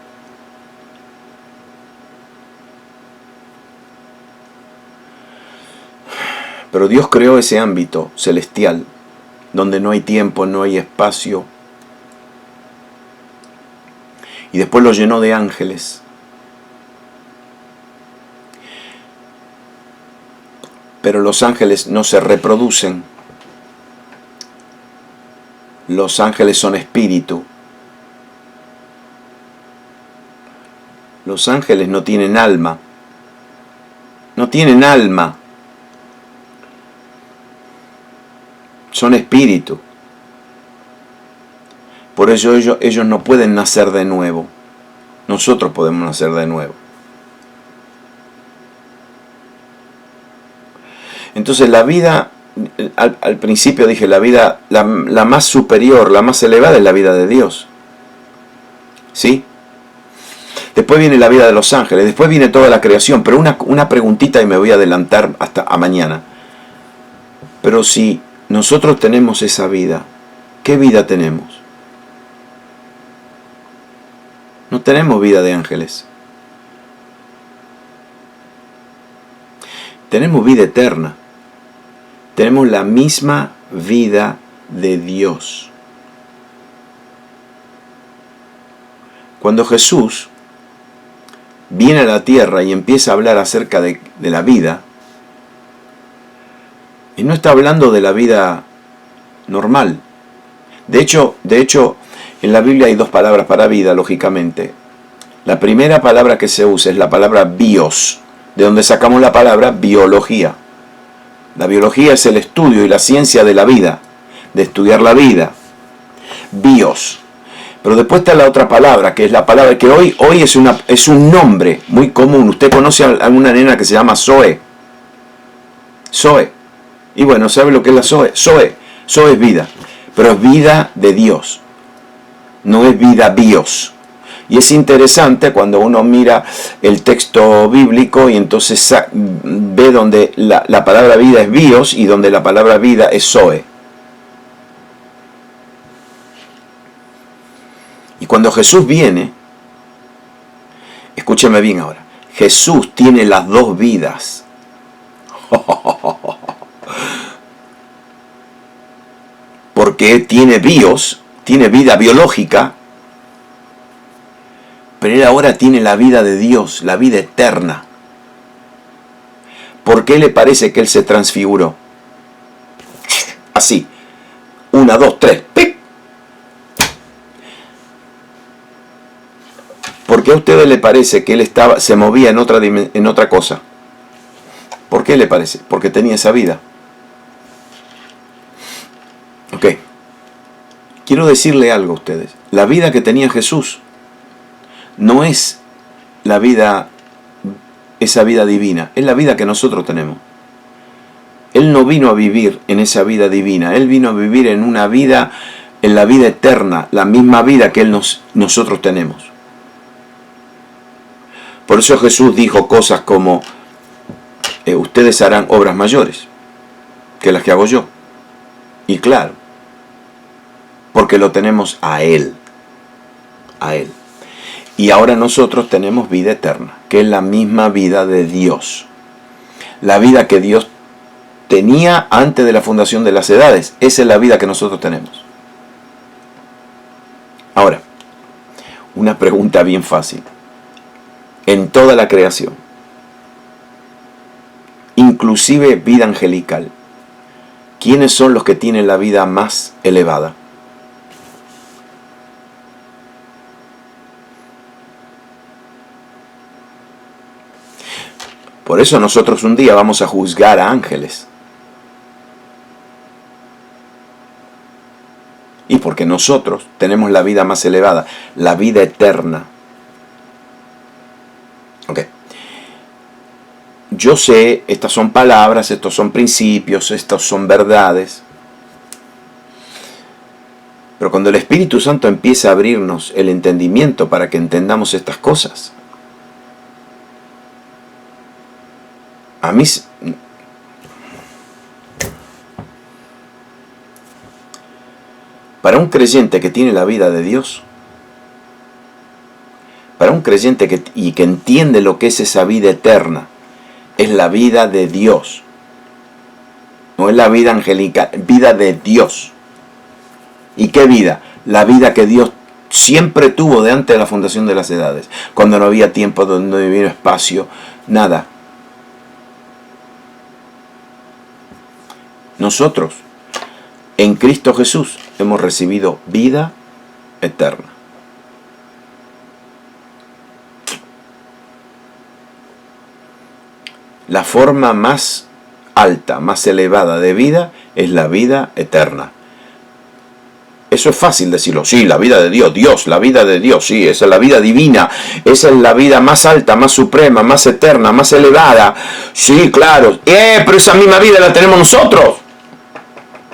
Pero Dios creó ese ámbito celestial, donde no hay tiempo, no hay espacio. Y después lo llenó de ángeles. Pero los ángeles no se reproducen. Los ángeles son espíritu. Los ángeles no tienen alma. No tienen alma. Son espíritu. Por eso ellos no pueden nacer de nuevo. Nosotros podemos nacer de nuevo. Entonces la vida, al principio dije, la vida, la más superior, la más elevada es la vida de Dios. ¿Sí? Después viene la vida de los ángeles, después viene toda la creación. Pero una preguntita y me voy a adelantar hasta a mañana. Pero si nosotros tenemos esa vida, ¿qué vida tenemos? No tenemos vida de ángeles. Tenemos vida eterna. Tenemos la misma vida de Dios. Cuando Jesús viene a la tierra y empieza a hablar acerca de la vida, y no está hablando de la vida normal. De hecho, en la Biblia hay dos palabras para vida, lógicamente. La primera palabra que se usa es la palabra bios, de donde sacamos la palabra biología. La biología es el estudio y la ciencia de la vida, de estudiar la vida. Bios. Pero después está la otra palabra, que es la palabra que hoy es un nombre muy común. Usted conoce a una nena que se llama Zoe. Zoe. Y bueno, ¿sabe lo que es la Zoe? Zoe es vida, pero es vida de Dios. No es vida bios. Y es interesante cuando uno mira el texto bíblico y entonces ve donde la palabra vida es bios y donde la palabra vida es Zoe. Y cuando Jesús viene, escúcheme bien ahora, Jesús tiene las dos vidas. Porque tiene bios, tiene vida biológica, pero él ahora tiene la vida de Dios, la vida eterna. ¿Por qué le parece que él se transfiguró? Así. 1, 2, 3. ¡Pic! ¿Por qué a ustedes le parece que él se movía en otra cosa? ¿Por qué le parece? Porque tenía esa vida. Ok. Quiero decirle algo a ustedes. La vida que tenía Jesús no es la vida, esa vida divina, es la vida que nosotros tenemos. Él no vino a vivir en esa vida divina, Él vino a vivir en la vida eterna, la misma vida que nosotros tenemos. Por eso Jesús dijo cosas como, ustedes harán obras mayores que las que hago yo. Y claro, porque lo tenemos a Él. A Él. Y ahora nosotros tenemos vida eterna, que es la misma vida de Dios. La vida que Dios tenía antes de la fundación de las edades. Esa es la vida que nosotros tenemos. Ahora, una pregunta bien fácil. En toda la creación, inclusive vida angelical, ¿quiénes son los que tienen la vida más elevada? Por eso nosotros un día vamos a juzgar a ángeles. Y porque nosotros tenemos la vida más elevada, la vida eterna. Ok. Yo sé, estas son palabras, estos son principios, estos son verdades. Pero cuando el Espíritu Santo empieza a abrirnos el entendimiento para que entendamos estas cosas, a mí, para un creyente que tiene la vida de Dios, para un creyente que entiende lo que es esa vida eterna, es la vida de Dios. No es la vida angelical, vida de Dios. ¿Y qué vida? La vida que Dios siempre tuvo de antes de la fundación de las edades, cuando no había tiempo, donde no había espacio, nada. Nosotros En Cristo Jesús hemos recibido vida eterna. La forma más alta, más elevada de vida es la vida eterna. Eso es fácil decirlo. Sí, la vida de Dios, la vida de Dios, sí, esa es la vida divina, esa es la vida más alta, más suprema, más eterna, más elevada. Sí, claro. Pero esa misma vida la tenemos nosotros.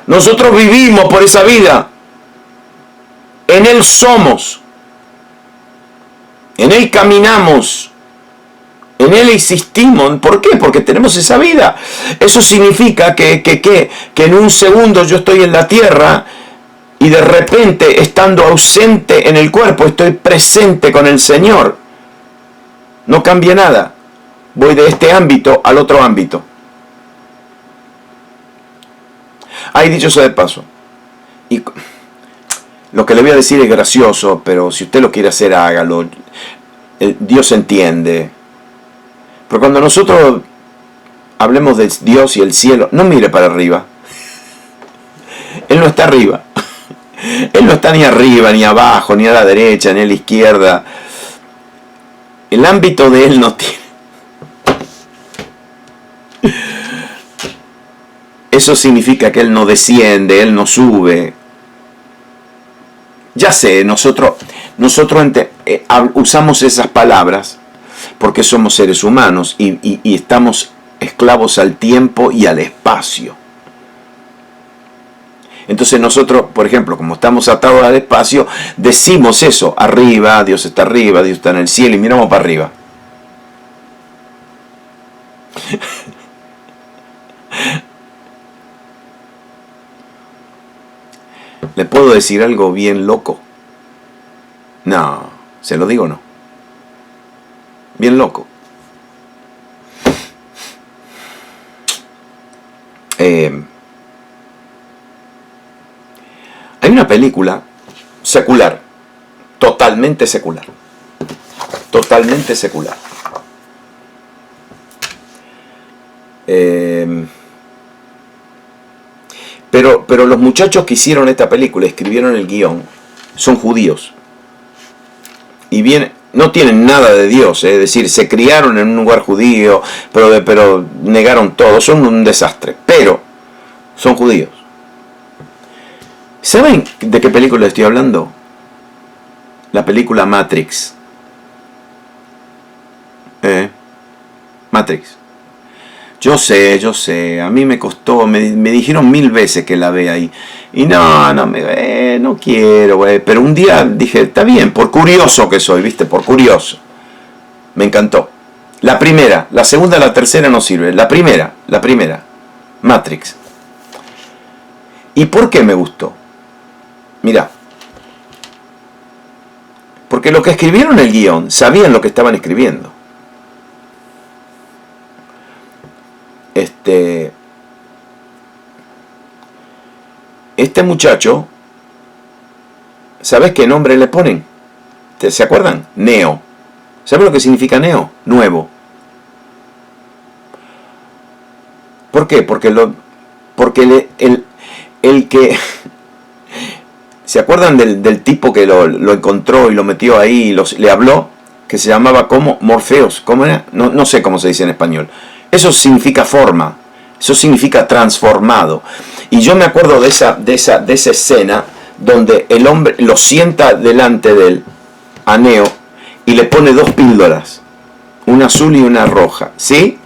Nosotros vivimos por esa vida. En Él somos. En Él caminamos. En Él existimos. ¿Por qué? Porque tenemos esa vida. Eso significa que en un segundo yo estoy en la tierra y de repente, estando ausente en el cuerpo, estoy presente con el Señor. No cambia nada. Voy de este ámbito al otro ámbito. Dicho sea de paso, y lo que le voy a decir es gracioso, pero si usted lo quiere hacer, hágalo. Dios entiende. Pero cuando nosotros hablemos de Dios y el cielo, no mire para arriba. Él no está arriba. Él no está ni arriba, ni abajo, ni a la derecha, ni a la izquierda. El ámbito de Él no tiene. Eso significa que Él no desciende, Él no sube. Ya sé, nosotros usamos esas palabras porque somos seres humanos y estamos esclavos al tiempo y al espacio. Entonces nosotros, por ejemplo, como estamos atados al espacio, decimos eso, arriba, Dios está en el cielo, y miramos para arriba. ¿Le puedo decir algo bien loco? No, ¿se lo digo o no? Bien loco. Hay una película secular, totalmente secular. Totalmente secular. Pero los muchachos que hicieron esta película, escribieron el guión, son judíos. Y bien, no tienen nada de Dios, es decir, se criaron en un lugar judío, pero negaron todo, son un desastre. Pero son judíos. ¿Saben de qué película estoy hablando? La película Matrix. Matrix. Yo sé, a mí me costó, me dijeron 1000 veces que la vea ahí. Y no quiero, pero un día dije, está bien, por curioso que soy, ¿viste? Por curioso. Me encantó. La primera, la segunda, la tercera no sirve. La primera, Matrix. ¿Y por qué me gustó? Mirá. Porque los que escribieron el guión sabían lo que estaban escribiendo. Este muchacho, ¿sabes qué nombre le ponen? ¿Se acuerdan? Neo. ¿Sabes lo que significa Neo? Nuevo. ¿Por qué? Porque el que... ¿Se acuerdan del tipo que lo encontró y lo metió ahí y le habló? Que se llamaba como Morfeos. ¿Cómo era? No sé cómo se dice en español. Eso significa forma. Eso significa transformado. Y yo me acuerdo de esa escena donde el hombre lo sienta delante de él, a Neo, y le pone 2 píldoras. Una azul y una roja. ¿Sí?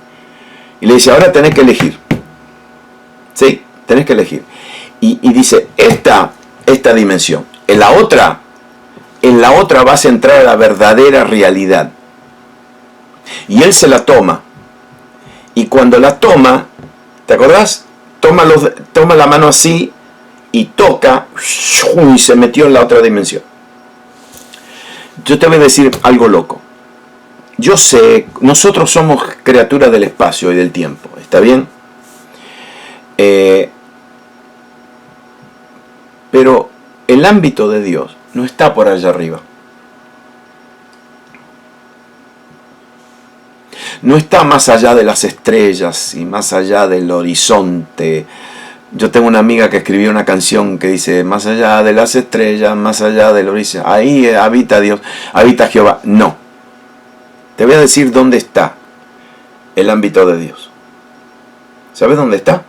Y le dice, ahora tenés que elegir. ¿Sí? Tenés que elegir. Y dice, esta dimensión. En la otra vas a entrar a la verdadera realidad. Y él se la toma. Y cuando la toma, ¿te acordás? Toma la mano así y toca y se metió en la otra dimensión. Yo te voy a decir algo loco. Yo sé, nosotros somos criaturas del espacio y del tiempo, ¿está bien? Pero el ámbito de Dios no está por allá arriba. No está más allá de las estrellas y más allá del horizonte Yo tengo una amiga que escribió una canción que dice, más allá de las estrellas, más allá del horizonte, ahí habita Dios, habita Jehová. No. Te voy a decir dónde está el ámbito de Dios. ¿Sabes dónde está?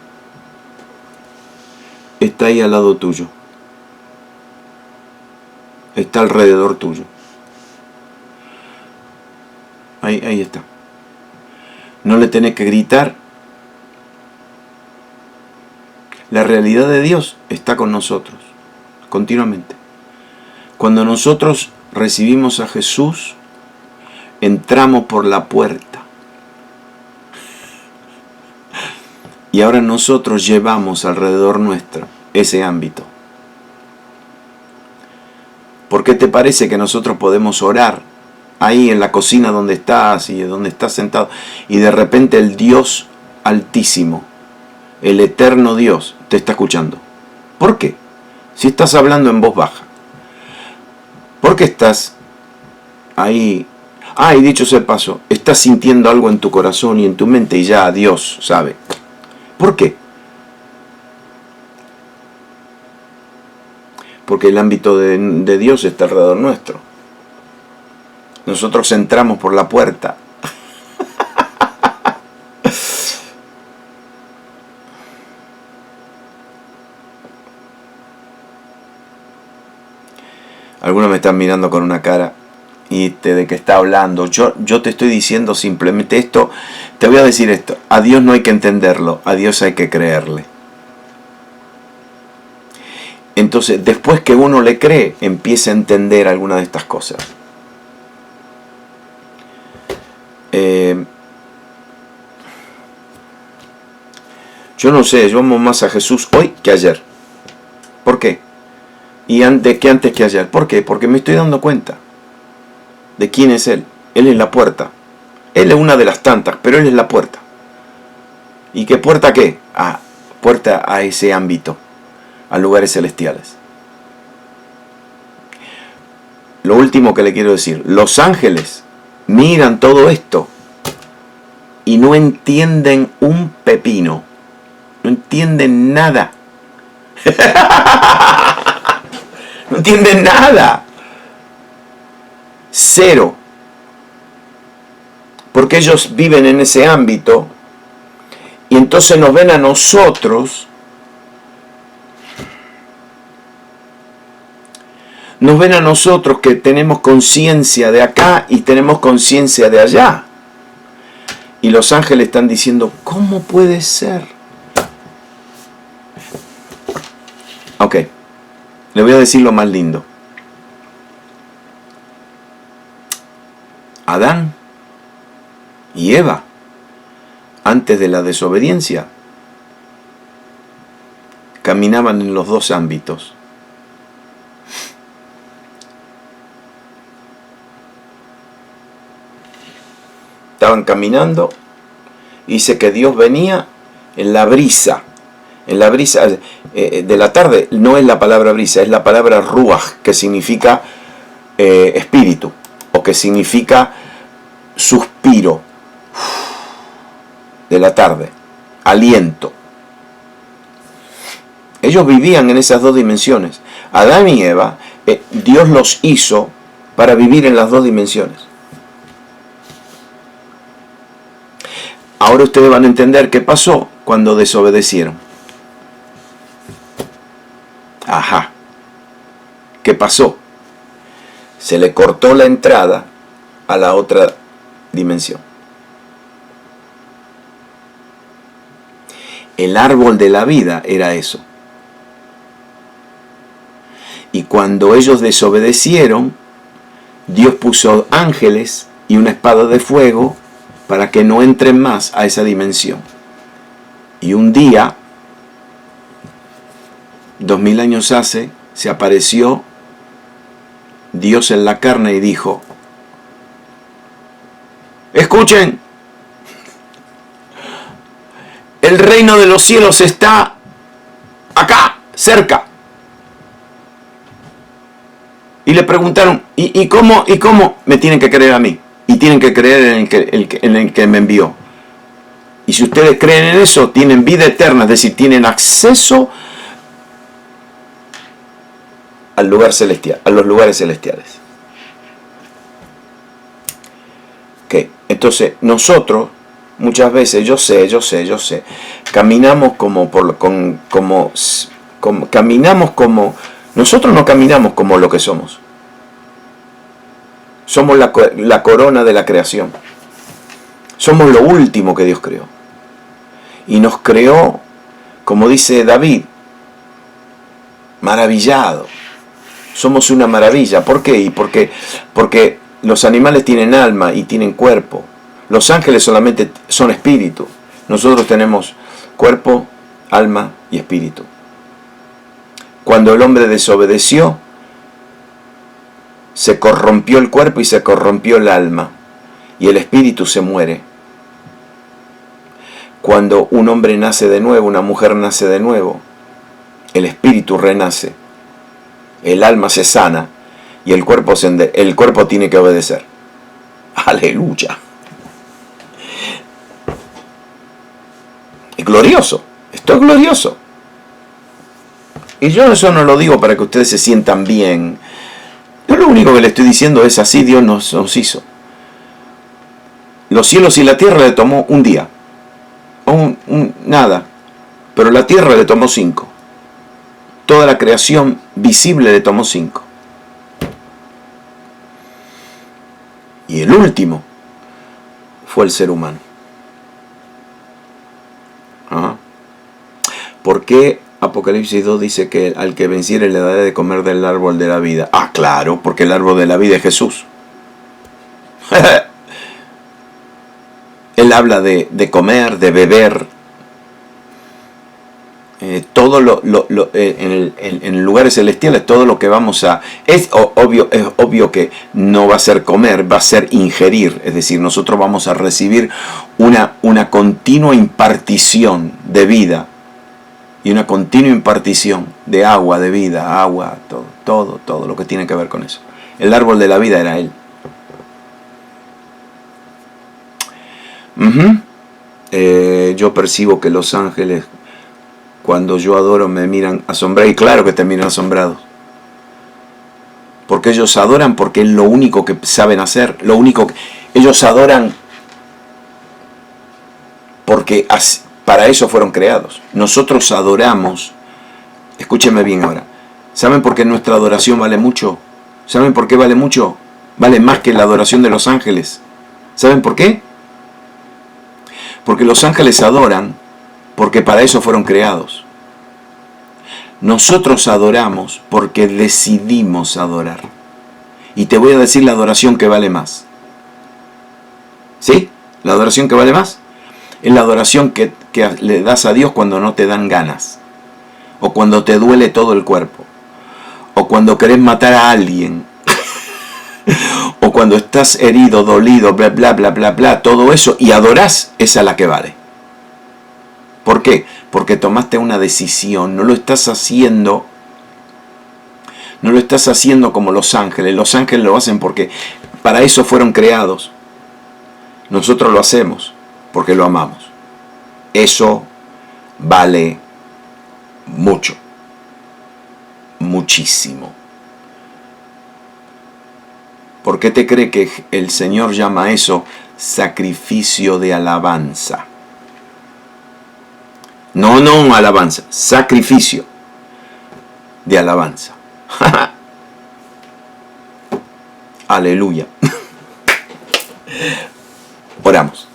Está ahí al lado tuyo. Está alrededor tuyo. Ahí está. No le tenés que gritar. La realidad de Dios está con nosotros, continuamente. Cuando nosotros recibimos a Jesús, entramos por la puerta. Y ahora nosotros llevamos alrededor nuestro ese ámbito. ¿Por qué te parece que nosotros podemos orar ahí en la cocina donde estás y donde estás sentado, y de repente el Dios Altísimo, el eterno Dios, te está escuchando? ¿Por qué? Si estás hablando en voz baja. ¿Por qué estás ahí? Y dicho sea de paso, estás sintiendo algo en tu corazón y en tu mente y ya Dios sabe. ¿Por qué? Porque el ámbito de Dios está alrededor nuestro. Nosotros entramos por la puerta. Algunos me están mirando con una cara y de que está hablando. Yo te estoy diciendo simplemente esto. Te voy a decir esto. A Dios no hay que entenderlo. A Dios hay que creerle. Entonces, después que uno le cree, empieza a entender alguna de estas cosas. Yo no sé, yo amo más a Jesús hoy que ayer. ¿Por qué? Y antes que ayer. ¿Por qué? Porque me estoy dando cuenta de quién es Él. Él es la puerta. Él es una de las tantas, pero Él es la puerta. ¿Y qué puerta qué? Puerta a ese ámbito, a lugares celestiales. Lo último que le quiero decir, los ángeles miran todo esto y no entienden un pepino. No entienden nada. No entienden nada. Cero. Porque ellos viven en ese ámbito y entonces nos ven a nosotros. Nos ven a nosotros que tenemos conciencia de acá y tenemos conciencia de allá. Y los ángeles están diciendo, ¿cómo puede ser? Ok, le voy a decir lo más lindo. Adán y Eva, antes de la desobediencia, caminaban en los dos ámbitos. Estaban caminando y dice que Dios venía en la brisa de la tarde. No es la palabra brisa, es la palabra ruach, que significa espíritu, o que significa suspiro de la tarde, aliento. Ellos vivían en esas dos dimensiones. Adán y Eva, Dios los hizo para vivir en las dos dimensiones. Ahora ustedes van a entender qué pasó cuando desobedecieron. Ajá. ¿Qué pasó? Se le cortó la entrada a la otra dimensión. El árbol de la vida era eso. Y cuando ellos desobedecieron, Dios puso ángeles y una espada de fuego para que no entren más a esa dimensión. Y un día, 2000 años hace, se apareció Dios en la carne y dijo, escuchen, el reino de los cielos está acá, cerca. Y le preguntaron, ¿y cómo me tienen que creer a mí? Y tienen que creer en el que me envió. Y si ustedes creen en eso, tienen vida eterna, es decir, tienen acceso al lugar celestial, a los lugares celestiales. Ok, entonces nosotros muchas veces, yo sé, caminamos nosotros no caminamos como lo que somos. Somos la corona de la creación. Somos lo último que Dios creó. Y nos creó, como dice David, maravillado. Somos una maravilla. ¿Por qué? Porque los animales tienen alma y tienen cuerpo. Los ángeles solamente son espíritu. Nosotros tenemos cuerpo, alma y espíritu. Cuando el hombre desobedeció, se corrompió el cuerpo y se corrompió el alma. Y el espíritu se muere. Cuando un hombre nace de nuevo, una mujer nace de nuevo, el espíritu renace, el alma se sana y el cuerpo tiene que obedecer. Aleluya. Es glorioso, esto es glorioso. Y yo eso no lo digo para que ustedes se sientan bien. Yo lo único que le estoy diciendo es así Dios nos hizo. Los cielos y la tierra le tomó un día. Nada, pero la tierra le tomó 5. Toda la creación visible le tomó 5. Y el último fue el ser humano. ¿Por qué Apocalipsis 2 dice que al que venciere le daré de comer del árbol de la vida? Ah, claro, porque el árbol de la vida es Jesús. Él habla de comer, de beber. Todo en lugares celestiales, todo lo que vamos a... Es obvio que no va a ser comer, va a ser ingerir. Es decir, nosotros vamos a recibir una continua impartición de vida. Y una continua impartición de agua, de vida, agua, todo lo que tiene que ver con eso. El árbol de la vida era Él. Yo percibo que los ángeles, cuando yo adoro, me miran asombrados. Y claro que te miran asombrados. Porque ellos adoran porque es lo único que saben hacer. Ellos adoran porque para eso fueron creados. Nosotros adoramos. Escúchenme bien ahora. ¿Saben por qué nuestra adoración vale mucho? ¿Saben por qué vale mucho? Vale más que la adoración de los ángeles. ¿Saben por qué? Porque los ángeles adoran porque para eso fueron creados. Nosotros adoramos porque decidimos adorar. Y te voy a decir la adoración que vale más. ¿Sí? La adoración que vale más es la adoración que le das a Dios cuando no te dan ganas. O cuando te duele todo el cuerpo. O cuando querés matar a alguien. O cuando estás herido, dolido, bla, bla, bla, bla, bla, todo eso, y adorás, esa es la que vale. ¿Por qué? Porque tomaste una decisión, no lo estás haciendo como los ángeles. Los ángeles lo hacen porque para eso fueron creados. Nosotros lo hacemos porque lo amamos. Eso vale mucho, muchísimo. ¿Por qué te cree que el Señor llama a eso sacrificio de alabanza? No alabanza, sacrificio de alabanza. Aleluya. Oramos.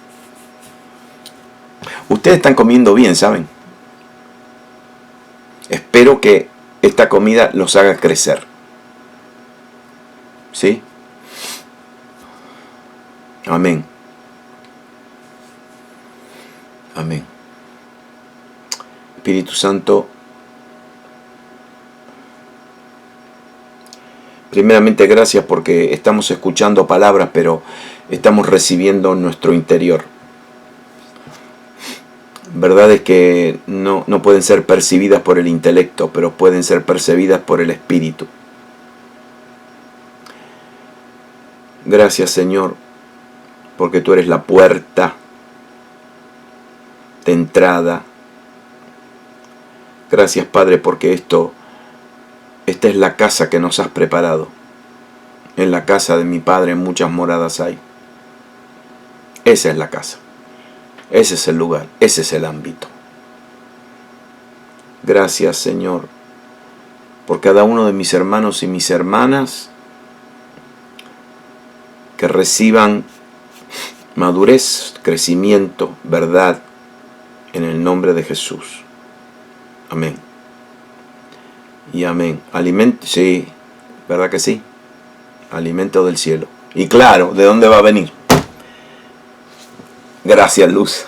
Ustedes están comiendo bien, ¿saben? Espero que esta comida los haga crecer. ¿Sí? Amén. Amén. Espíritu Santo, primeramente gracias porque estamos escuchando palabras, pero estamos recibiendo nuestro interior. Verdades que no pueden ser percibidas por el intelecto, pero pueden ser percibidas por el Espíritu. Gracias, Señor, porque tú eres la puerta de entrada. Gracias, Padre, porque esta es la casa que nos has preparado. En la casa de mi Padre muchas moradas hay. Esa es la casa. Ese es el lugar. Ese es el ámbito. Gracias, Señor, por cada uno de mis hermanos y mis hermanas que reciban madurez, crecimiento, verdad, en el nombre de Jesús. Amén. Y amén. Alimento, sí, ¿verdad que sí? Alimento del cielo. Y claro, ¿de dónde va a venir? Gracias, Luz.